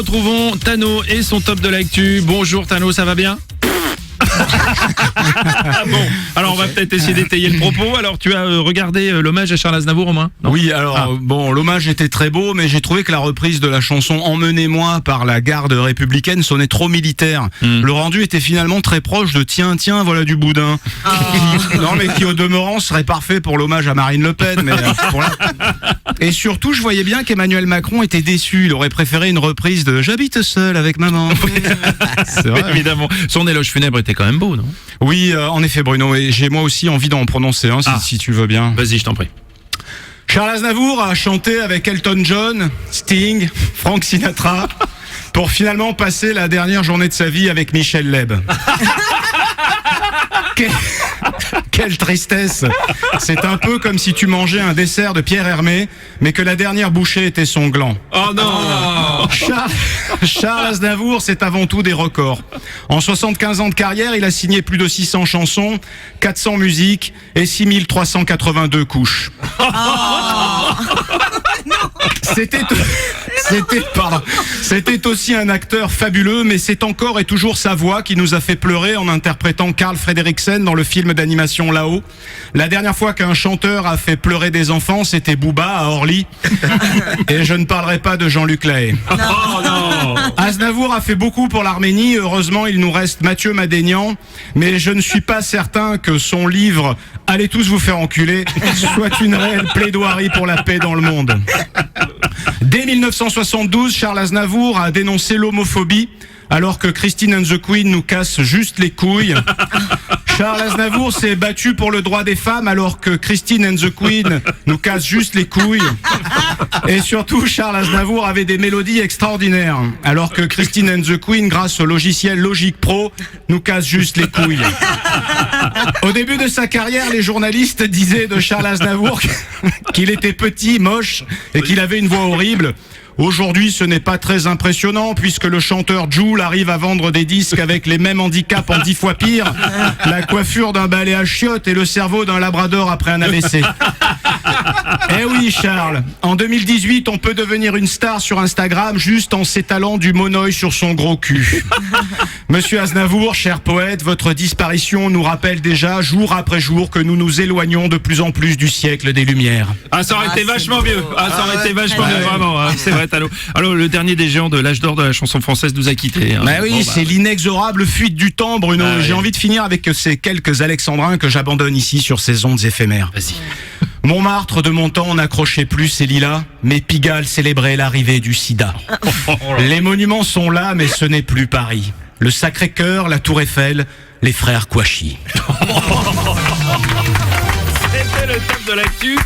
retrouvons Tano et son top de l'actu. Bonjour Tano, ça va bien? Bon, alors on va peut-être essayer d'étayer le propos. Alors tu as regardé l'hommage à Charles Aznavour au moins? Non. Oui, alors bon, l'hommage était très beau, mais j'ai trouvé que la reprise de la chanson Emmenez-moi par la garde républicaine sonnait trop militaire. Le rendu était finalement très proche de Tiens, voilà du boudin. Non, mais qui au demeurant serait parfait pour l'hommage à Marine Le Pen. Mais Et surtout, je voyais bien qu'Emmanuel Macron était déçu. Il aurait préféré une reprise de J'habite seul avec maman. C'est vrai, évidemment. Son éloge funèbre était quand même beau, non? Oui, en effet, Bruno. Et j'ai moi aussi envie d'en prononcer un, si tu veux bien. Vas-y, je t'en prie. Charles Aznavour a chanté avec Elton John, Sting, Frank Sinatra, pour finalement passer la dernière journée de sa vie avec Michel Leb. Quelle tristesse! C'est un peu comme si tu mangeais un dessert de Pierre Hermé, mais que la dernière bouchée était son gland. Oh non! Charles Aznavour, c'est avant tout des records. En 75 ans de carrière, il a signé plus de 600 chansons, 400 musiques et 6382 couches. C'était aussi un acteur fabuleux, mais c'est encore et toujours sa voix qui nous a fait pleurer en interprétant Carl Frederiksen dans le film d'animation Là-haut. La dernière fois qu'un chanteur a fait pleurer des enfants, c'était Booba à Orly. Et je ne parlerai pas de Jean-Luc Lahaye. Non. Aznavour a fait beaucoup pour l'Arménie. Heureusement, il nous reste Mathieu Madénian. Mais je ne suis pas certain que son livre « Allez tous vous faire enculer » soit une réelle plaidoirie pour la paix dans le monde. Dès 1972, Charles Aznavour a dénoncé l'homophobie, alors que Christine and the Queen nous casse juste les couilles. Charles Aznavour s'est battu pour le droit des femmes, alors que Christine and the Queen nous casse juste les couilles. Et surtout, Charles Aznavour avait des mélodies extraordinaires, alors que Christine and the Queen, grâce au logiciel Logic Pro, nous casse juste les couilles. Au début de sa carrière, les journalistes disaient de Charles Aznavour qu'il était petit, moche et qu'il avait une voix horrible. Aujourd'hui, ce n'est pas très impressionnant puisque le chanteur Jul arrive à vendre des disques avec les mêmes handicaps en 10 fois pire, la coiffure d'un balai à chiottes et le cerveau d'un labrador après un AVC. Eh oui, Charles, en 2018, on peut devenir une star sur Instagram juste en s'étalant du monoeil sur son gros cul. Monsieur Aznavour, cher poète, votre disparition nous rappelle déjà, jour après jour, que nous nous éloignons de plus en plus du siècle des Lumières. Ah, ça aurait été vachement mieux. Ça aurait été vachement mieux, vraiment. C'est vrai, Tano. Alors, le dernier des géants de l'âge d'or de la chanson française nous a quittés. Bah oui, c'est l'inexorable fuite du temps, Bruno. J'ai envie de finir avec ces quelques alexandrins que j'abandonne ici sur ces ondes éphémères. Vas-y. Montmartre de mon temps n'accrochait plus ses lilas, mais Pigalle célébrait l'arrivée du sida. Les monuments sont là, mais ce n'est plus Paris. Le Sacré-Cœur, la Tour Eiffel, les frères Kouachi. C'était le top de l'actu.